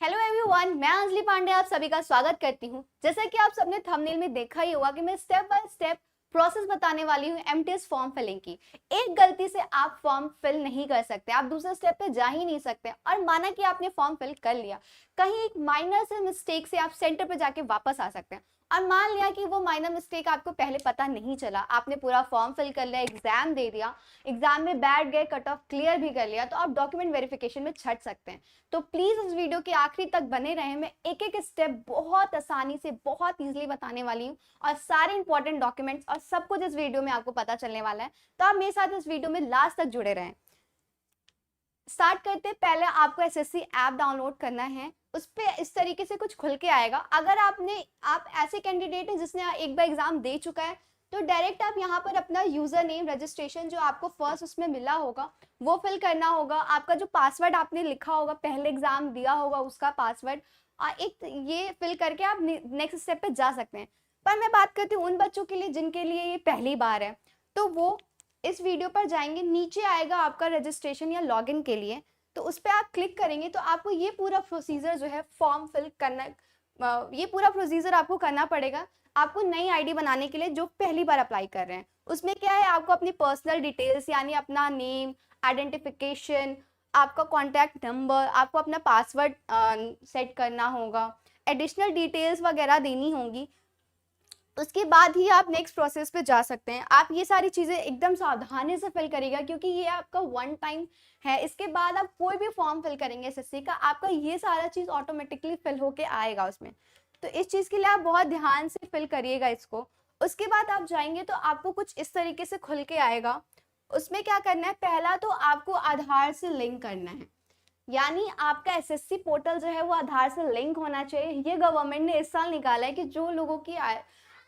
Hello everyone, मैं अंजलि पांडे आप सभी का स्वागत करती हूँ। जैसा कि आप सबने थंबनेल में देखा ही होगा कि मैं स्टेप बाय स्टेप प्रोसेस बताने वाली हूँ एमटीएस फॉर्म फिलिंग की। एक गलती से आप फॉर्म फिल नहीं कर सकते, आप दूसरे स्टेप पे जा ही नहीं सकते। और माना कि आपने फॉर्म फिल कर लिया, कहीं एक माइनर से मिस्टेक से आप सेंटर पे जाके वापस आ सकते हैं। और मान लिया कि वो माइनर मिस्टेक आपको पहले पता नहीं चला, आपने पूरा फॉर्म फिल कर लिया, एग्जाम दे दिया, एग्जाम में बैठ गए, कट ऑफ क्लियर भी कर लिया, तो आप डॉक्यूमेंट वेरिफिकेशन में छट सकते हैं। तो प्लीज इस वीडियो के आखिरी तक बने रहें। मैं एक एक स्टेप बहुत आसानी से, बहुत इजीली बताने वाली हूँ और सारे इंपॉर्टेंट डॉक्यूमेंट्स और सब कुछ इस वीडियो में आपको पता चलने वाला है। तो आप मेरे साथ इस वीडियो में लास्ट तक जुड़े रहें। स्टार्ट करते पहले आपको एसएससी ऐप डाउनलोड करना है। उस पे इस तरीके से कुछ खुल के आएगा। अगर आप ऐसे कैंडिडेट हैं जिसने एक बार एग्जाम दे चुका है, तो डायरेक्ट आप यहाँ पर अपना यूजर नेम रजिस्ट्रेशन जो आपको फर्स्ट उसमें मिला होगा वो फिल करना होगा। आपका जो पासवर्ड आपने लिखा होगा, पहले एग्जाम दिया होगा उसका पासवर्ड, एक ये फिल करके आप नेक्स्ट स्टेप पे जा सकते हैं। पर मैं बात करती हूँ उन बच्चों के लिए जिनके लिए ये पहली बार है, तो वो इस वीडियो पर जाएंगे, नीचे आएगा आपका रजिस्ट्रेशन या लॉगिन के लिए, तो उस पर आप क्लिक करेंगे तो आपको ये पूरा प्रोसीजर जो है फॉर्म फिल करना, ये पूरा प्रोसीजर आपको करना पड़ेगा आपको नई आईडी बनाने के लिए जो पहली बार अप्लाई कर रहे हैं। उसमें क्या है, आपको अपनी पर्सनल डिटेल्स यानी अपना नेम, आइडेंटिफिकेशन, आपका कॉन्टैक्ट नंबर, आपको अपना पासवर्ड सेट करना होगा, एडिशनल डिटेल्स वगैरह देनी होंगी। उसके बाद ही आप नेक्स्ट प्रोसेस पे जा सकते हैं। आप ये सारी चीज़ें एकदम सावधानी से फिल करिएगा क्योंकि ये आपका वन टाइम है। इसके बाद आप कोई भी फॉर्म फिल करेंगे एसएससी का, आपका ये सारा चीज़ ऑटोमेटिकली फिल होके आएगा उसमें। तो इस चीज़ के लिए आप बहुत ध्यान से फिल करिएगा इसको। उसके बाद आप जाएंगे तो आपको कुछ इस तरीके से खुल के आएगा। उसमें क्या करना है, पहला तो आपको आधार से लिंक करना है, यानी आपका एसएससी पोर्टल जो है वो आधार से लिंक होना चाहिए। ये गवर्नमेंट ने इस साल निकाला है कि जो लोगों की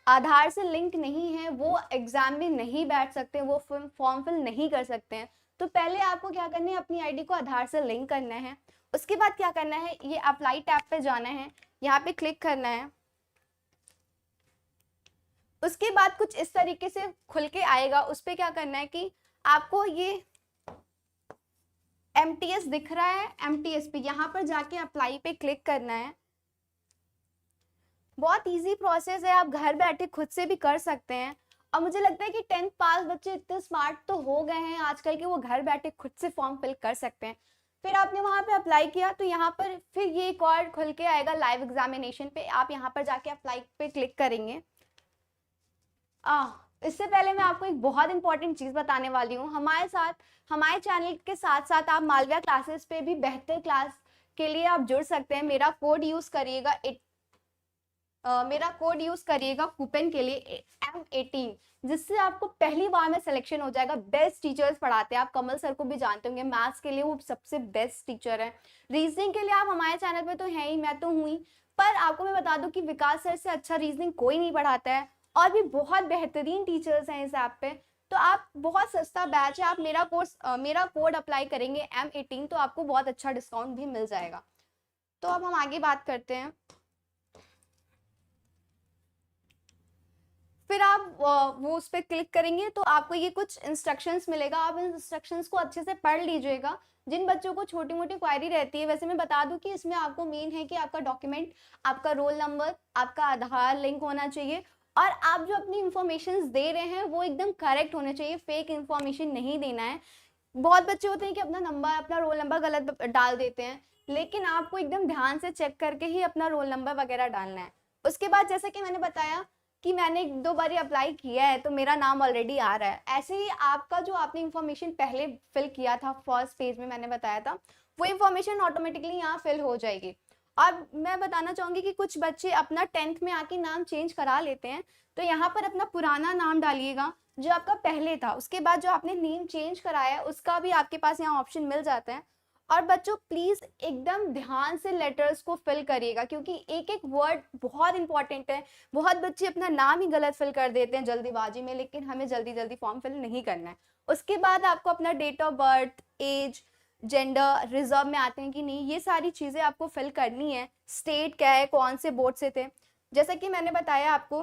आधार से लिंक नहीं है वो एग्जाम में नहीं बैठ सकते, वो फॉर्म फिल नहीं कर सकते हैं। तो पहले आपको क्या करना है, अपनी आईडी को आधार से लिंक करना है। उसके बाद क्या करना है, ये अप्लाई टैब पे जाना है, यहाँ पे क्लिक करना है। उसके बाद कुछ इस तरीके से खुल के आएगा। उस पर क्या करना है कि आपको ये एमटीएस दिख रहा है, एमटीएस पे यहाँ पर जाके अप्लाई पे क्लिक करना है। बहुत इजी प्रोसेस है, आप घर बैठे खुद से भी कर सकते हैं। और मुझे लगता है कि 10th पास बच्चे इतने स्मार्ट तो हो गए हैं आजकल के, वो घर बैठे खुद से फॉर्म फिल कर सकते हैं। फिर आपने वहां पे अप्लाई किया तो यहाँ पर फिर ये एक और खुल के आएगा लाइव एग्जामिनेशन पे, आप यहाँ पर जाके अप्लाई पे क्लिक करेंगे। इससे पहले मैं आपको एक बहुत इंपॉर्टेंट चीज बताने वाली हूँ। हमारे चैनल के साथ साथ आप मालविया क्लासेस पे भी बेहतर क्लास के लिए आप जुड़ सकते हैं। मेरा कोड यूज करिएगा, मेरा कोड यूज करिएगा कूपन के लिए M18, जिससे आपको पहली बार में सिलेक्शन हो जाएगा। बेस्ट टीचर्स पढ़ाते हैं, आप कमल सर को भी जानते होंगे, मैथ्स के लिए वो सबसे बेस्ट टीचर है। रीजनिंग के लिए आप हमारे चैनल पे तो है ही, मैं तो हूँ ही, पर आपको मैं बता दूं कि विकास सर से अच्छा रीजनिंग कोई नहीं पढ़ाता है। और भी बहुत बेहतरीन टीचर्स हैं इस ऐप पे। तो आप, बहुत सस्ता बैच है, आप मेरा कोड अप्लाई करेंगे M18 तो आपको बहुत अच्छा डिस्काउंट भी मिल जाएगा। तो अब हम आगे बात करते हैं। फिर आप वो उस पर क्लिक करेंगे तो आपको ये कुछ इंस्ट्रक्शंस मिलेगा, आप इन इंस्ट्रक्शंस को अच्छे से पढ़ लीजिएगा। जिन बच्चों को छोटी मोटी क्वायरी रहती है, वैसे मैं बता दूं कि इसमें आपको मेन है कि आपका डॉक्यूमेंट, आपका रोल नंबर, आपका आधार लिंक होना चाहिए, और आप जो अपनी इंफॉर्मेशन दे रहे हैं वो एकदम करेक्ट होने चाहिए, फेक इंफॉर्मेशन नहीं देना है। बहुत बच्चे होते हैं कि अपना नंबर, अपना रोल नंबर गलत डाल देते हैं, लेकिन आपको एकदम ध्यान से चेक करके ही अपना रोल नंबर वगैरह डालना है। उसके बाद जैसे कि मैंने बताया कि मैंने एक दो बार अप्लाई किया है तो मेरा नाम ऑलरेडी आ रहा है। ऐसे ही आपका जो आपने इंफॉर्मेशन पहले फिल किया था फर्स्ट पेज में मैंने बताया था, वो इंफॉर्मेशन ऑटोमेटिकली यहाँ फिल हो जाएगी। और मैं बताना चाहूंगी कि कुछ बच्चे अपना 10th में आके नाम चेंज करा लेते हैं, तो यहाँ पर अपना पुराना नाम डालिएगा जो आपका पहले था। उसके बाद जो आपने नेम चेंज कराया है उसका भी आपके पास यहाँ ऑप्शन मिल जाता है। और बच्चों प्लीज एकदम ध्यान से लेटर्स को फिल करिएगा क्योंकि एक एक वर्ड बहुत इंपॉर्टेंट है। बहुत बच्चे अपना नाम ही गलत फिल कर देते हैं जल्दीबाजी में, लेकिन हमें जल्दी जल्दी फॉर्म फिल नहीं करना है। उसके बाद आपको अपना date of birth, age, gender, reserve में आते हैं कि नहीं, ये सारी चीजें आपको फिल करनी है। स्टेट क्या है, कौन से बोर्ड से थे, जैसा कि मैंने बताया आपको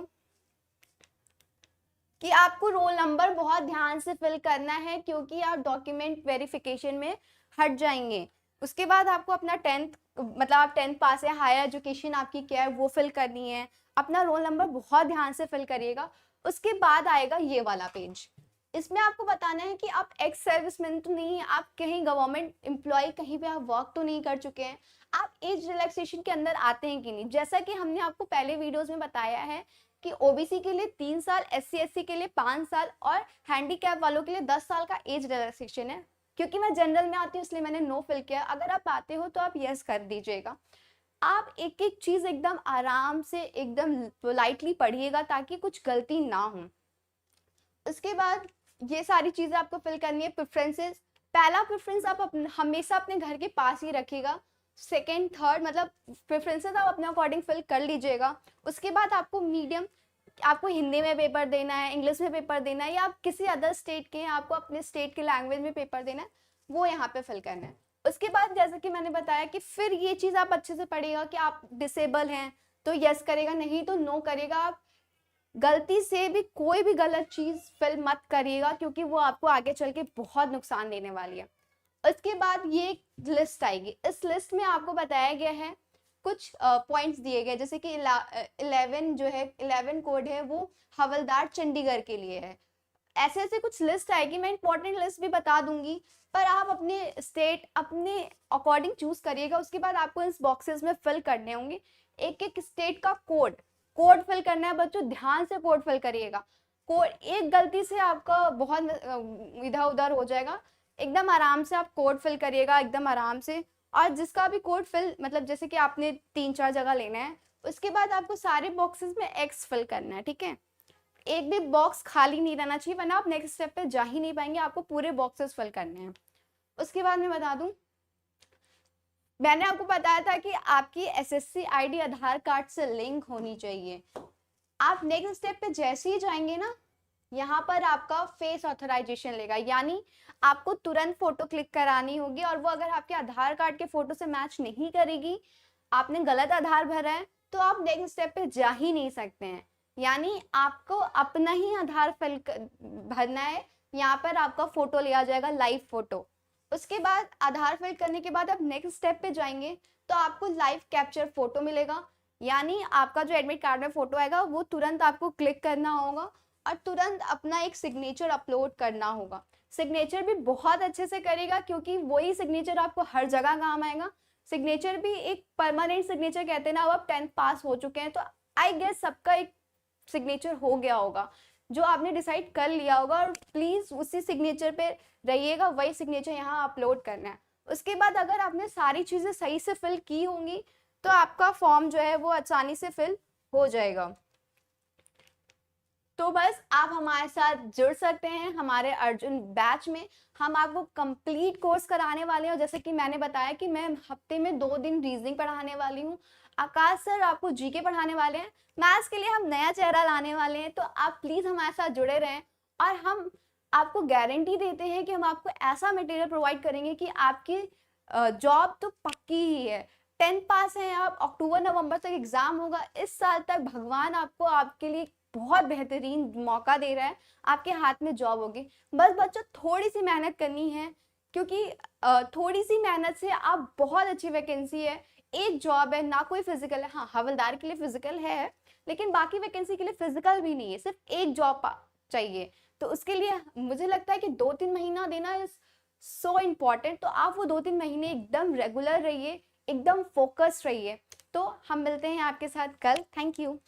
कि आपको रोल नंबर बहुत ध्यान से फिल करना है क्योंकि आप डॉक्यूमेंट वेरिफिकेशन में हट जाएंगे। उसके बाद आपको अपना 10th, मतलब आप 10th पास है, हायर एजुकेशन आपकी क्या है वो फिल करनी है, अपना रोल नंबर बहुत ध्यान से फिल करिएगा। उसके बाद आएगा ये वाला पेज, इसमें आपको बताना है कि आप एक्स सर्विसमैन तो नहीं है, आप कहीं गवर्नमेंट एम्प्लॉय कहीं पे आप वर्क तो नहीं कर चुके हैं, आप एज रिलैक्सेशन के अंदर आते हैं कि नहीं। जैसा कि हमने आपको पहले वीडियोस में बताया है कि ओबीसी के लिए 3 साल, एससी एससी के लिए 5 साल और हैंडीकैप वालों के लिए 10 साल का एज रिलैक्सेशन है। क्योंकि मैं जनरल में आती हूँ इसलिए मैंने नो फिल किया, अगर आप आते हो तो आप यस कर दीजिएगा। आप एक एक चीज एकदम आराम से एकदम पोलाइटली पढ़िएगा ताकि कुछ गलती ना हो। उसके बाद ये सारी चीजें आपको फिल करनी है। प्रेफरेंसेस, पहला प्रेफरेंस आप हमेशा अपने घर के पास ही रखिएगा। सेकेंड थर्ड मतलब प्रेफरेंसेस आप अपने अकॉर्डिंग फिल कर लीजिएगा। उसके बाद आपको मीडियम, आपको हिंदी में पेपर देना है, इंग्लिश में पेपर देना है, या आप किसी अदर स्टेट के हैं आपको अपने स्टेट के लैंग्वेज में पेपर देना है, वो यहाँ पे फिल करना है। उसके बाद जैसे कि मैंने बताया कि फिर ये चीज़ आप अच्छे से पढ़िएगा कि आप डिसेबल हैं तो यस करेगा, नहीं तो नो करेगा। आप गलती से भी कोई भी गलत चीज़ फिल मत करिएगा क्योंकि वो आपको आगे चल के बहुत नुकसान देने वाली है। उसके बाद ये लिस्ट आएगी, इस लिस्ट में आपको बताया गया है कुछ पॉइंट्स दिए गए, जैसे कि 11 जो है 11 कोड है वो हवलदार चंडीगढ़ के लिए है। ऐसे ऐसे कुछ लिस्ट आएगी, मैं इंपॉर्टेंट लिस्ट भी बता दूंगी, पर आप अपने स्टेट अपने अकॉर्डिंग चूज करिएगा। उसके बाद आपको इस बॉक्सेस में फिल करने होंगे एक एक स्टेट का कोड, कोड फिल करना है बच्चों, ध्यान से कोड फिल करिएगा। कोड एक गलती से आपका बहुत इधर उधर हो जाएगा, एकदम आराम से आप कोड फिल करिएगा, एकदम आराम से। और जिसका भी कोड फिल मतलब जैसे कि आपने 3-4 जगह लेना है, उसके बाद आपको सारे बॉक्सेस में एक्स फिल करना है, ठीक है। एक भी बॉक्स खाली नहीं रहना चाहिए वरना आप नेक्स्ट स्टेप पे जा ही नहीं पाएंगे, आपको पूरे बॉक्सेस फिल करने हैं। उसके बाद मैं बता दूं, मैंने आपको बताया था कि आपकी एसएससी आईडी आधार कार्ड से लिंक होनी चाहिए। आप नेक्स्ट स्टेप पे जैसे ही जाएंगे ना, यहाँ पर आपका फेस ऑथराइजेशन लेगा, यानी आपको तुरंत फोटो क्लिक करानी होगी, और वो अगर आपके आधार कार्ड के फोटो से मैच नहीं करेगी, आपने गलत आधार भरा है, तो आप नेक्स्ट स्टेप पे जा ही नहीं सकते हैं। यानी आपको अपना ही आधार फिल भरना है, यहाँ पर आपका फोटो लिया जाएगा, लाइव फोटो। उसके बाद आधार फिल करने के बाद आप नेक्स्ट स्टेप पे जाएंगे तो आपको लाइव कैप्चर फोटो मिलेगा, यानी आपका जो एडमिट कार्ड में फोटो आएगा वो तुरंत आपको क्लिक करना होगा और तुरंत अपना एक सिग्नेचर अपलोड करना होगा। सिग्नेचर भी बहुत अच्छे से करेगा क्योंकि वही सिग्नेचर आपको हर जगह काम आएगा। सिग्नेचर भी एक परमानेंट सिग्नेचर कहते हैं ना, अब आप 10th पास हो चुके हैं तो आई गेस सबका एक सिग्नेचर हो गया होगा जो आपने डिसाइड कर लिया होगा, और प्लीज उसी सिग्नेचर पे रहिएगा, वही सिग्नेचर यहाँ अपलोड करना है। उसके बाद अगर आपने सारी चीजें सही से फिल की होंगी तो आपका फॉर्म जो है वो आसानी से फिल हो जाएगा। तो बस आप हमारे साथ जुड़ सकते हैं हमारे अर्जुन बैच में, हम आपको कंप्लीट कोर्स कराने वाले हैं। जैसे कि मैंने बताया कि मैं हफ्ते में 2 दिन रीजनिंग पढ़ाने वाली हूँ, आकाश सर आपको जीके पढ़ाने वाले हैं, मैथ्स के लिए हम नया चेहरा लाने वाले हैं। तो आप प्लीज हमारे साथ जुड़े रहें, और हम आपको गारंटी देते हैं कि हम आपको ऐसा मटेरियल प्रोवाइड करेंगे कि आपकी जॉब तो पक्की ही है। 10th पास हैं आप, अक्टूबर नवंबर तक एग्जाम होगा, इस साल तक भगवान आपको आपके लिए बहुत बेहतरीन मौका दे रहा है, आपके हाथ में जॉब होगी। बस बच्चों थोड़ी सी मेहनत करनी है, क्योंकि थोड़ी सी मेहनत से आप बहुत अच्छी वैकेंसी है, एक जॉब है ना, कोई फिजिकल है। हाँ, हवलदार के लिए फिजिकल है, लेकिन बाकी वैकेंसी के लिए फिजिकल भी नहीं है, सिर्फ एक जॉब चाहिए। तो उसके लिए मुझे लगता है कि 2-3 महीना देना इज सो इम्पॉर्टेंट। तो आप वो 2-3 महीने एकदम रेगुलर रहिए, एकदम फोकस्ड रहिए। तो हम मिलते हैं आपके साथ कल। Thank you.